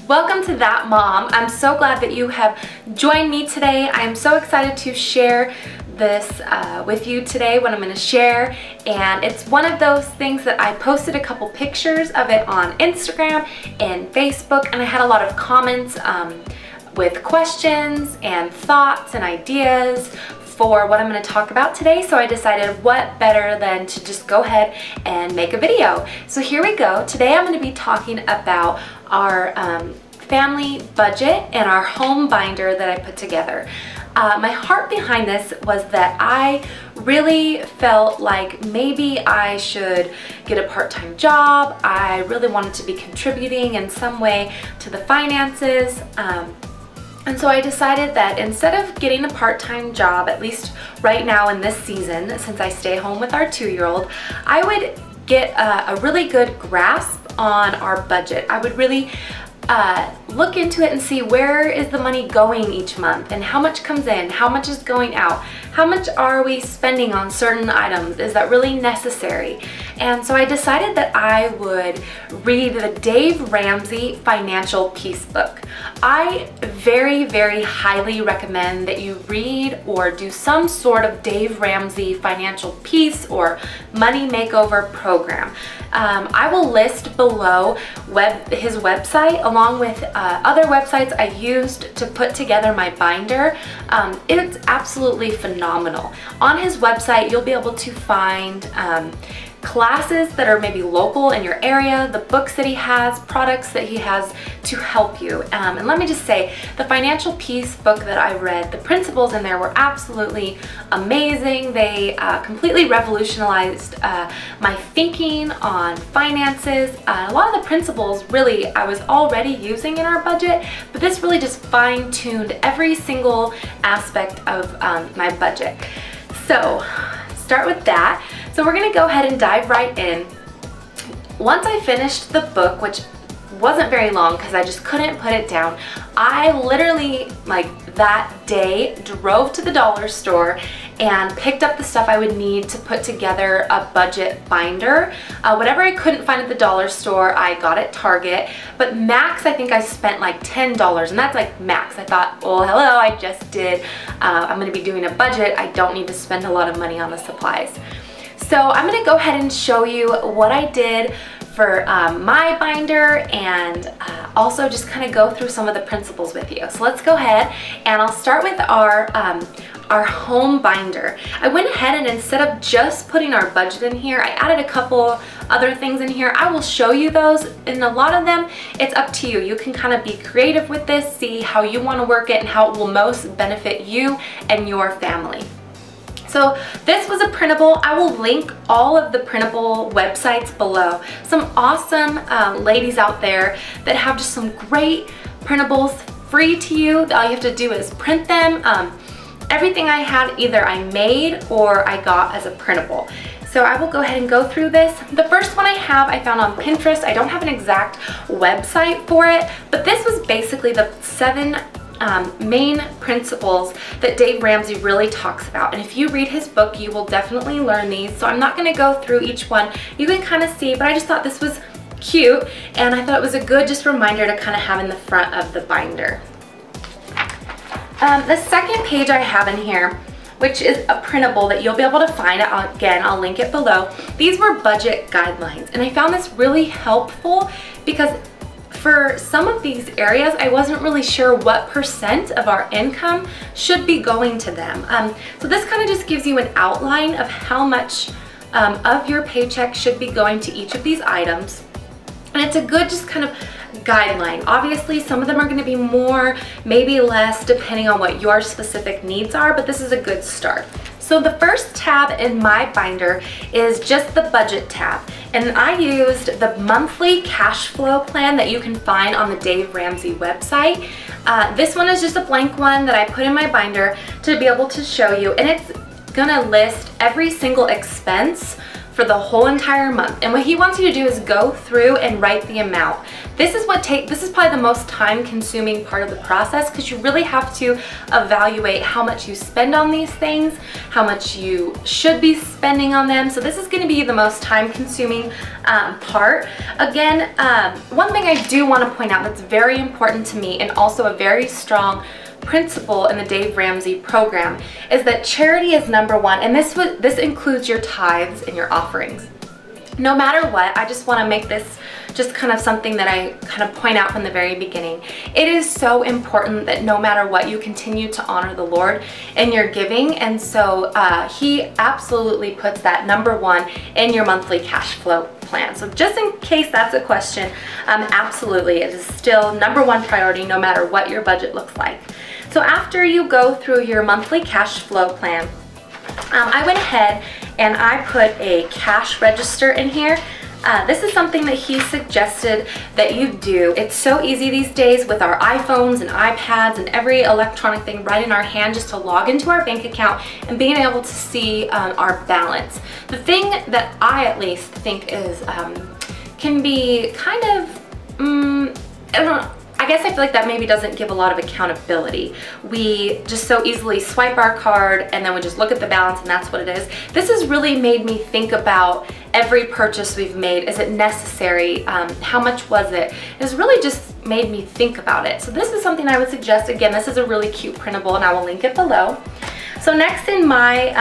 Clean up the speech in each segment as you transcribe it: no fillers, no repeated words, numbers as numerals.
Welcome to That Mom. I'm so glad that you have joined me today. I'm so excited to share this with you today, what I'm going to share, and it's one of those things that I posted a couple pictures of it on Instagram and Facebook, and I had a lot of comments with questions and thoughts and ideas for what I'm going to talk about today, so I decided what better than to just go ahead and make a video. So here we go. Today I'm going to be talking about our family budget and our home binder that I put together. My heart behind this was that I really felt like maybe I should get a part-time job. I really wanted to be contributing in some way to the finances. And so I decided that instead of getting a part-time job, at least right now in this season, since I stay home with our 2-year-old, I would get a really good grasp on our budget. I would really look into it and see where is the money going each month and how much comes in, how much is going out, how much are we spending on certain items, is that really necessary? And so I decided that I would read the Dave Ramsey Financial Peace book. I very, very highly recommend that you read or do some sort of Dave Ramsey Financial Peace or Money Makeover program. I will list below his website along with other websites I used to put together my binder. It's absolutely phenomenal. On his website, you'll be able to find classes that are maybe local in your area, the books that he has, products that he has to help you. And let me just say, the Financial Peace book that I read, the principles in there were absolutely amazing. They completely revolutionized my thinking on finances. A lot of the principles really I was already using in our budget, but this really just fine-tuned every single aspect of my budget. So start with that. So we're gonna go ahead and dive right in. Once I finished the book, which wasn't very long because I just couldn't put it down, I literally, like that day, drove to the dollar store and picked up the stuff I would need to put together a budget binder. Whatever I couldn't find at the dollar store, I got at Target, but max I think I spent like $10, and that's like max. I thought, well, hello, I just did, I'm gonna be doing a budget, I don't need to spend a lot of money on the supplies. So I'm going to go ahead and show you what I did for my binder and also just kind of go through some of the principles with you. So let's go ahead and I'll start with our home binder. I went ahead and instead of just putting our budget in here, I added a couple other things in here. I will show you those, and a lot of them, it's up to you. You can kind of be creative with this, see how you want to work it and how it will most benefit you and your family. So this was a printable. I will link all of the printable websites below. Some awesome ladies out there that have just some great printables free to you. All you have to do is print them. Everything I had either I made or I got as a printable. So I will go ahead and go through this. The first one I have I found on Pinterest. I don't have an exact website for it, but this was basically the 7 main principles that Dave Ramsey really talks about. And if you read his book, you will definitely learn these. So I'm not going to go through each one. You can kind of see, but I just thought this was cute, and I thought it was a good just reminder to kind of have in the front of the binder. The second page I have in here, which is a printable that you'll be able to find. Again, I'll link it below. These were budget guidelines, and I found this really helpful because for some of these areas, I wasn't really sure what % of our income should be going to them. So this kind of just gives you an outline of how much of your paycheck should be going to each of these items. And it's a good just kind of guideline. Obviously, some of them are going to be more, maybe less, depending on what your specific needs are, but this is a good start. So the first tab in my binder is just the budget tab, and I used the monthly cash flow plan that you can find on the Dave Ramsey website. This one is just a blank one that I put in my binder to be able to show you, and it's gonna list every single expense for the whole entire month. And what he wants you to do is go through and write the amount. This is probably the most time consuming part of the process, because you really have to evaluate how much you spend on these things, how much you should be spending on them. So this is going to be the most time consuming part. Again, one thing I do want to point out that's very important to me, and also a very strong principle in the Dave Ramsey program, is that charity is number one, and this includes your tithes and your offerings. No matter what, I just want to make this just kind of something that I kind of point out from the very beginning. It is so important that no matter what, you continue to honor the Lord in your giving, and so he absolutely puts that number one in your monthly cash flow plan. So just in case that's a question, absolutely, it is still number one priority no matter what your budget looks like. So after you go through your monthly cash flow plan, I went ahead and I put a cash register in here. This is something that he suggested that you do. It's so easy these days with our iPhones and iPads and every electronic thing right in our hand, just to log into our bank account and being able to see our balance. The thing that I at least think is can be kind of, I guess I feel like that maybe doesn't give a lot of accountability. We just so easily swipe our card and then we just look at the balance and that's what it is. This has really made me think about every purchase we've made. Is it necessary? How much was it? It's really just made me think about it. So this is something I would suggest. Again, this is a really cute printable and I will link it below. So next in my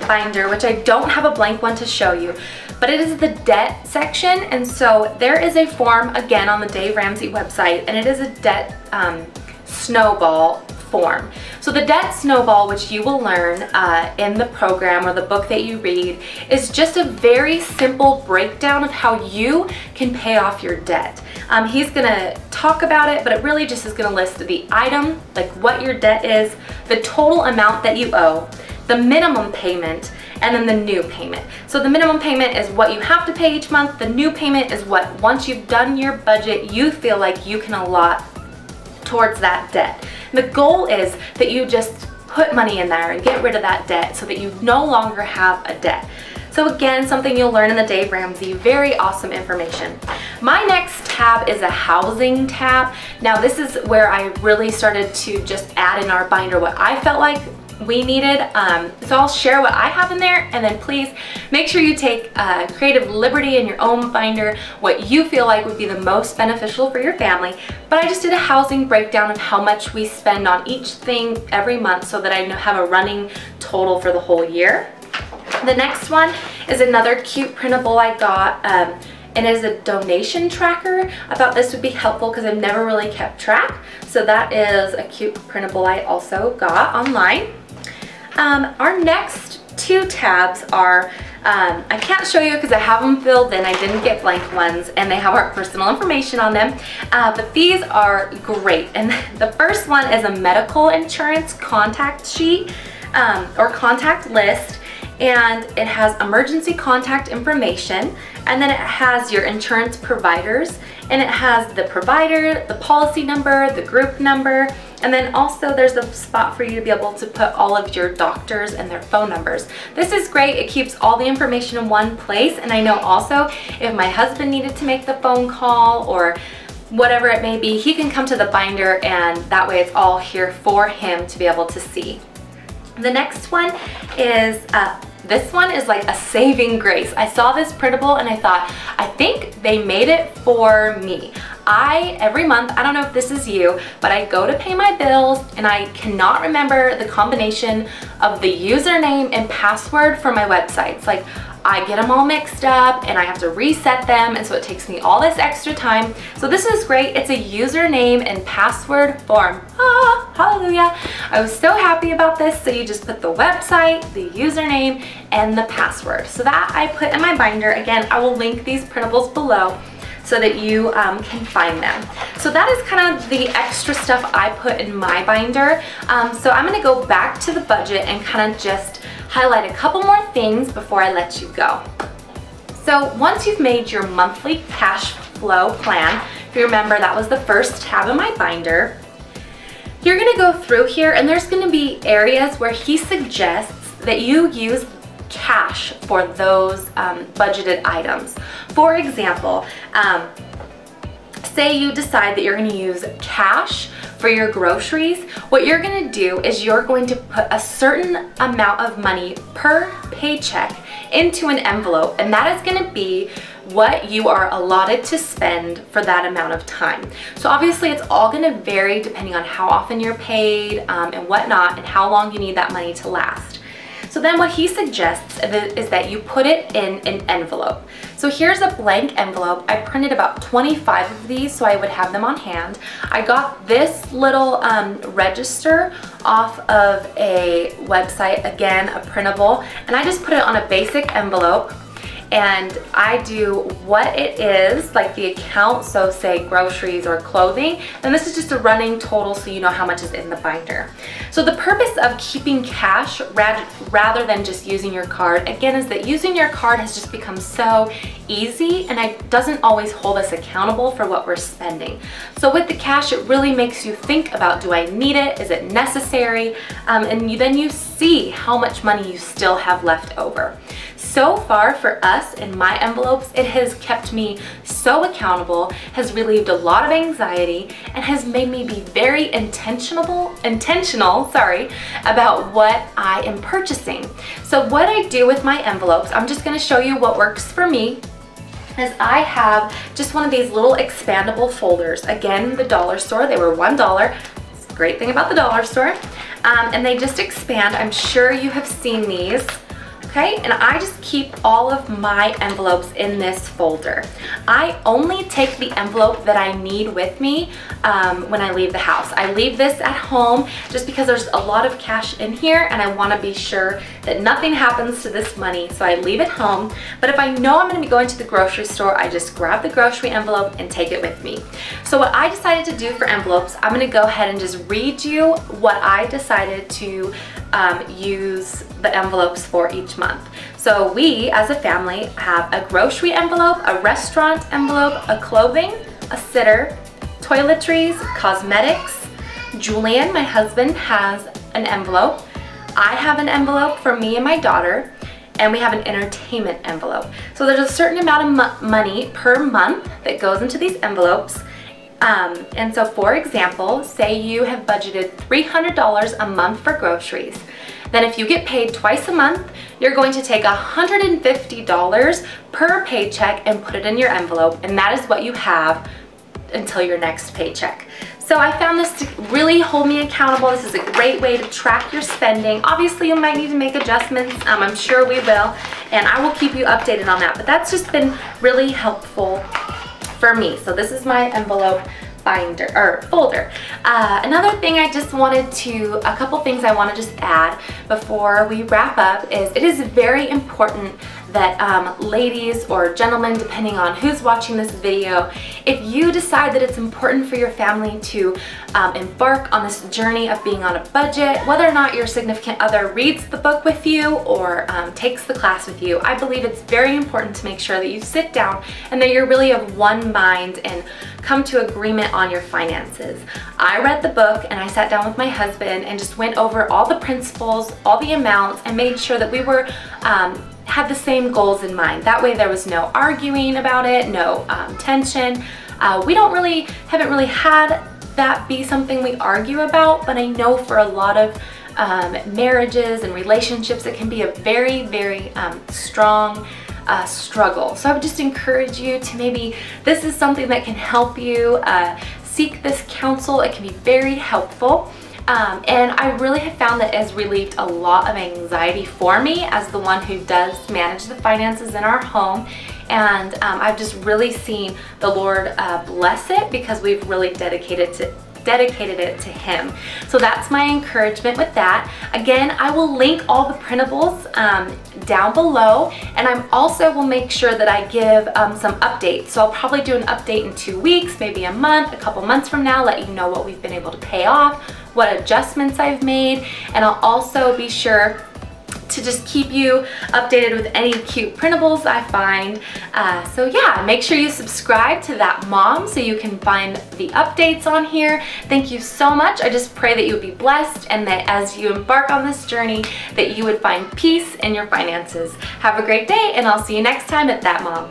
binder, which I don't have a blank one to show you, but it is the debt section, and so there is a form again on the Dave Ramsey website, and it is a debt snowball form. So the debt snowball, which you will learn in the program or the book that you read, is just a very simple breakdown of how you can pay off your debt. He's gonna talk about it, but it really just is gonna list the item, like what your debt is, the total amount that you owe, the minimum payment, and then the new payment. So the minimum payment is what you have to pay each month. The new payment is what, once you've done your budget, you feel like you can allot towards that debt. The goal is that you just put money in there and get rid of that debt so that you no longer have a debt. So again, something you'll learn in the Dave Ramsey, very awesome information. My next tab is a housing tab. Now this is where I really started to just add in our binder what I felt like we needed. So I'll share what I have in there, and then please make sure you take creative liberty in your own binder, what you feel like would be the most beneficial for your family. But I just did a housing breakdown of how much we spend on each thing every month so that I have a running total for the whole year. The next one is another cute printable I got, and it is a donation tracker. I thought this would be helpful because I've never really kept track. So that is a cute printable I also got online. Our next two tabs are, I can't show you because I have them filled in. I didn't get blank ones, and they have our personal information on them, but these are great. And the first one is a medical insurance contact sheet or contact list, and it has emergency contact information, and then it has your insurance providers, and it has the provider, the policy number, the group number, and then also there's a spot for you to be able to put all of your doctors and their phone numbers. This is great. It keeps all the information in one place, and I know also if my husband needed to make the phone call or whatever it may be, he can come to the binder, and that way it's all here for him to be able to see. The next one is this one is like a saving grace. I saw this printable and I thought, I think they made it for me. Every month, I don't know if this is you, but I go to pay my bills and I cannot remember the combination of the username and password for my websites. Like, I get them all mixed up and I have to reset them, and so it takes me all this extra time. So this is great. It's a username and password form. Ah, hallelujah. I was so happy about this. So you just put the website, the username, and the password. So that I put in my binder. Again, I will link these printables below so that you can find them. So that is kind of the extra stuff I put in my binder. So I'm gonna go back to the budget and kind of just highlight a couple more things before I let you go. So once you've made your monthly cash flow plan, if you remember that was the first tab in my binder, you're gonna go through here and there's gonna be areas where he suggests that you use cash for those budgeted items. For example, say you decide that you're going to use cash for your groceries. What you're going to do is you're going to put a certain amount of money per paycheck into an envelope, and that is going to be what you are allotted to spend for that amount of time. So obviously it's all going to vary depending on how often you're paid and whatnot, and how long you need that money to last. So then what he suggests is that you put it in an envelope. So here's a blank envelope. I printed about 25 of these so I would have them on hand. I got this little register off of a website, again, a printable, and I just put it on a basic envelope. And I do what it is, like the account, so say groceries or clothing, and this is just a running total so you know how much is in the binder. So the purpose of keeping cash rather than just using your card, again, is that using your card has just become so easy, and it doesn't always hold us accountable for what we're spending. So with the cash, it really makes you think about, do I need it? Is it necessary? And then you see how much money you still have left over. So far for us in my envelopes, it has kept me so accountable, has relieved a lot of anxiety, and has made me be very intentional about what I am purchasing. So what I do with my envelopes, I'm just going to show you what works for me, is I have just one of these little expandable folders. Again, the dollar store, they were $1. It's a great thing about the dollar store. And they just expand. I'm sure you have seen these. Okay, and I just keep all of my envelopes in this folder. I only take the envelope that I need with me when I leave the house. I leave this at home just because there's a lot of cash in here, and I want to be sure that nothing happens to this money, so I leave it home. But if I know I'm going to be going to the grocery store, I just grab the grocery envelope and take it with me. So what I decided to do for envelopes, I'm going to go ahead and just read you what I decided to use the envelopes for each month. So we as a family have a grocery envelope, a restaurant envelope, a clothing, a sitter, toiletries, cosmetics. Julian, my husband, has an envelope. I have an envelope for me and my daughter, and we have an entertainment envelope. So there's a certain amount of money per month that goes into these envelopes. And so for example, say you have budgeted $300 a month for groceries. Then if you get paid twice a month, you're going to take $150 per paycheck and put it in your envelope, and that is what you have until your next paycheck. So I found this to really hold me accountable. This is a great way to track your spending. Obviously you might need to make adjustments, I'm sure we will, and I will keep you updated on that, but that's just been really helpful for me. So this is my envelope binder or folder. Another thing a couple things I want to just add before we wrap up is it is very important that ladies or gentlemen, depending on who's watching this video, if you decide that it's important for your family to embark on this journey of being on a budget, whether or not your significant other reads the book with you or takes the class with you, I believe it's very important to make sure that you sit down and that you're really of one mind and come to agreement on your finances. I read the book and I sat down with my husband and just went over all the principles, all the amounts, and made sure that we were had the same goals in mind. That way there was no arguing about it, no tension. We haven't really had that be something we argue about, but I know for a lot of marriages and relationships it can be a very, very strong struggle. So I would just encourage you to maybe, this is something that can help you seek this counsel. It can be very helpful. And I really have found that it has relieved a lot of anxiety for me as the one who does manage the finances in our home. And I've just really seen the Lord bless it because we've really dedicated it to Him. So that's my encouragement with that. Again, I will link all the printables down below, and I also will make sure that I give some updates. So I'll probably do an update in 2 weeks, maybe a month, a couple months from now, let you know what we've been able to pay off, what adjustments I've made, and I'll also be sure to just keep you updated with any cute printables I find. So yeah, make sure you subscribe to That Mom so you can find the updates on here. Thank you so much. I just pray that you would be blessed and that as you embark on this journey, that you would find peace in your finances. Have a great day, and I'll see you next time at That Mom.